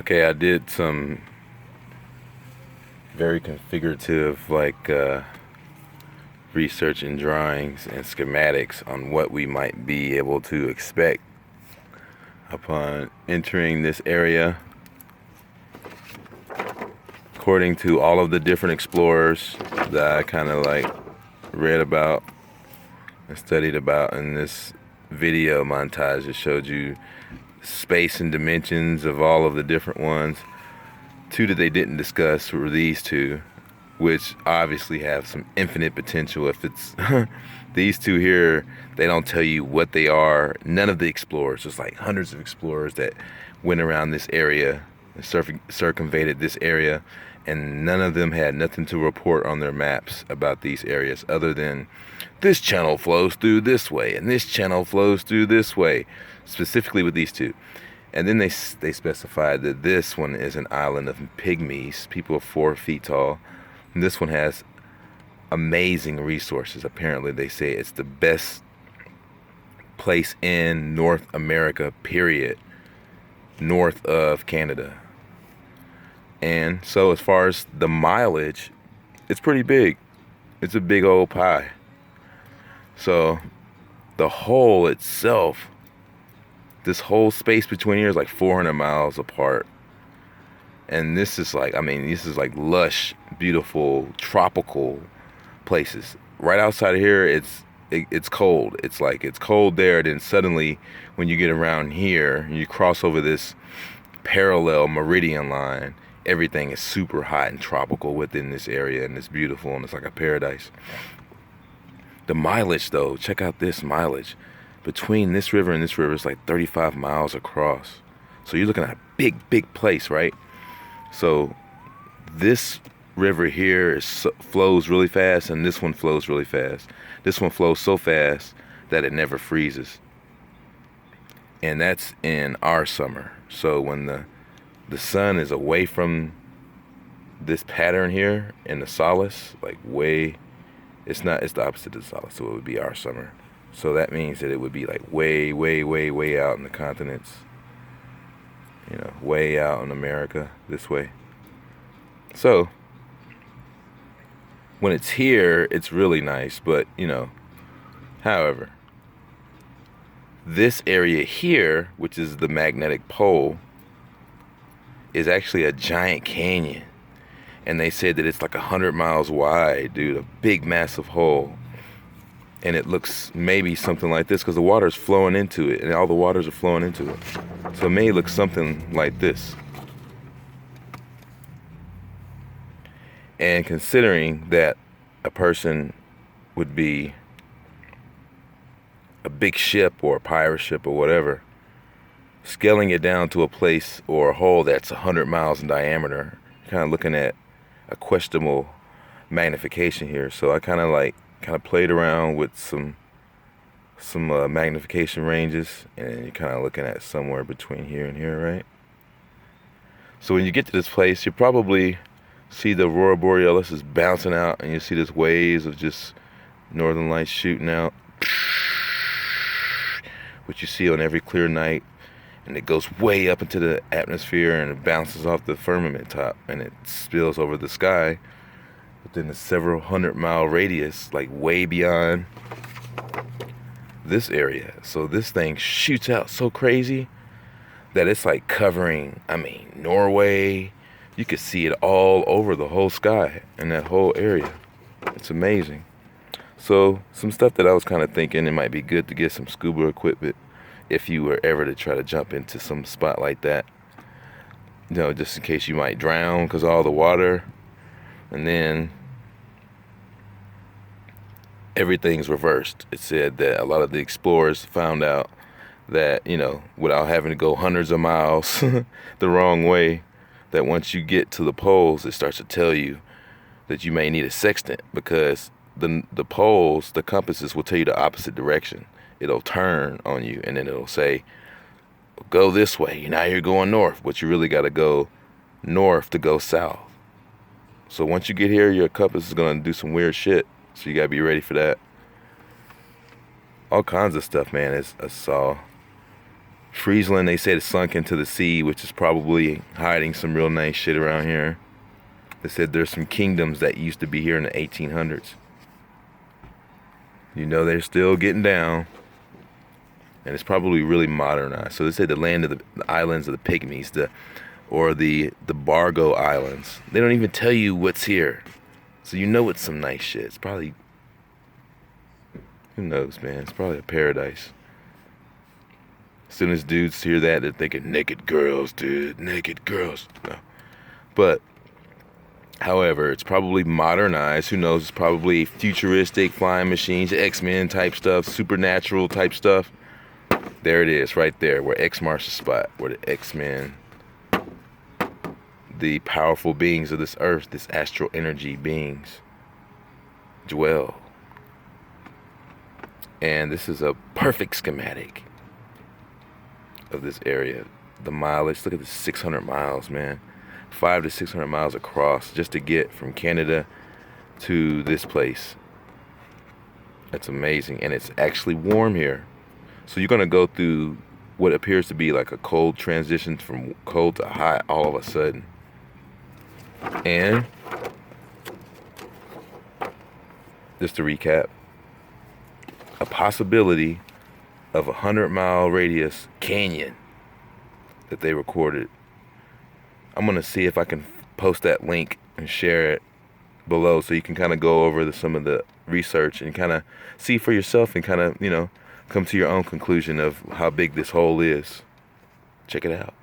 Okay, I did some very configurative, research and drawings and schematics on what we might be able to expect upon entering this area. According to all of the different explorers that I kind of read about and studied about in this video montage, it showed you space and dimensions of all of the different ones. Two that they didn't discuss were these two, which obviously have some infinite potential. If it's these two here, they don't tell you what they are. None of the explorers, there's like hundreds of explorers that went around this area and circumvented this area, and none of them had nothing to report on their maps about these areas other than this channel flows through this way and this channel flows through this way, specifically with these two. And then they specified that this one is an island of pygmies, people 4 feet tall. And this one has amazing resources. Apparently, they say it's the best place in North America, period, north of Canada. And so as far as the mileage, it's pretty big. It's a big old pie. So the hole itself, this whole space between here is like 400 miles apart. And this is this is like lush, beautiful, tropical places. Right outside of here, it's cold. It's cold there. Then suddenly, when you get around here, you cross over this parallel meridian line, everything is super hot and tropical within this area, and it's beautiful, and it's like a paradise. The mileage, though, check out this mileage. Between this river and this river, it's like 35 miles across. So you're looking at a big, big place, right? So this river here flows really fast, and this one flows really fast. This one flows so fast that it never freezes. And that's in our summer. So when the sun is away from this pattern here in the solace, it's the opposite of the solace, so it would be our summer. So that means that it would be like way, way, way, way out in the continents. Way out in America, this way. So, when it's here, it's really nice, but, however, this area here, which is the magnetic pole, is actually a giant canyon. And they said that it's like 100 miles wide, dude, a big, massive hole. And it looks maybe something like this because the water's flowing into it, and all the waters are flowing into it. So it may look something like this. And considering that a person would be a big ship or a pirate ship or whatever, scaling it down to a place or a hole that's 100 miles in diameter, kind of looking at a questionable magnification here. So I kind of played around with some magnification ranges, and you're kind of looking at somewhere between here and here, right? So when you get to this place, you probably see the aurora borealis is bouncing out, and you see this waves of just northern lights shooting out, which you see on every clear night, and it goes way up into the atmosphere, and it bounces off the firmament top, and it spills over the sky within a several 100-mile radius, like way beyond this area. So this thing shoots out so crazy that it's like covering, Norway. You could see it all over the whole sky in that whole area. It's amazing. So some stuff that I was kind of thinking it might be good to get some scuba equipment if you were ever to try to jump into some spot like that. Just in case you might drown because of all the water. And then everything's reversed. It said that a lot of the explorers found out that, without having to go hundreds of miles the wrong way, that once you get to the poles, it starts to tell you that you may need a sextant, because the poles, the compasses will tell you the opposite direction. It'll turn on you, and then it'll say, go this way. Now you're going north, but you really got to go north to go south. So once you get here, your compass is going to do some weird shit. So you got to be ready for that. All kinds of stuff, man. I saw Friesland, they said, sunk into the sea, which is probably hiding some real nice shit around here. They said there's some kingdoms that used to be here in the 1800s. You know, they're still getting down. And it's probably really modernized. So they say the land of the islands of the Pygmies, the Bargo Islands. They don't even tell you what's here. So you know it's some nice shit. It's probably, who knows, man? It's probably a paradise. As soon as dudes hear that, they're thinking naked girls, dude, naked girls. No. But, however, it's probably modernized. Who knows? It's probably futuristic flying machines, X-Men type stuff, supernatural type stuff. There it is, right there, where X marks the spot, where the X-Men, the powerful beings of this earth, this astral energy beings, dwell. And this is a perfect schematic of this area. The mileage, look at this, 600 miles, man. 500 to 600 miles across just to get from Canada to this place. That's amazing. And it's actually warm here. So you're going to go through what appears to be like a cold transition from cold to hot all of a sudden. And just to recap, a possibility of 100-mile radius canyon that they recorded. I'm going to see if I can post that link and share it below so you can kind of go over some of the research and kind of see for yourself and kind of, you know, come to your own conclusion of how big this hole is. Check it out.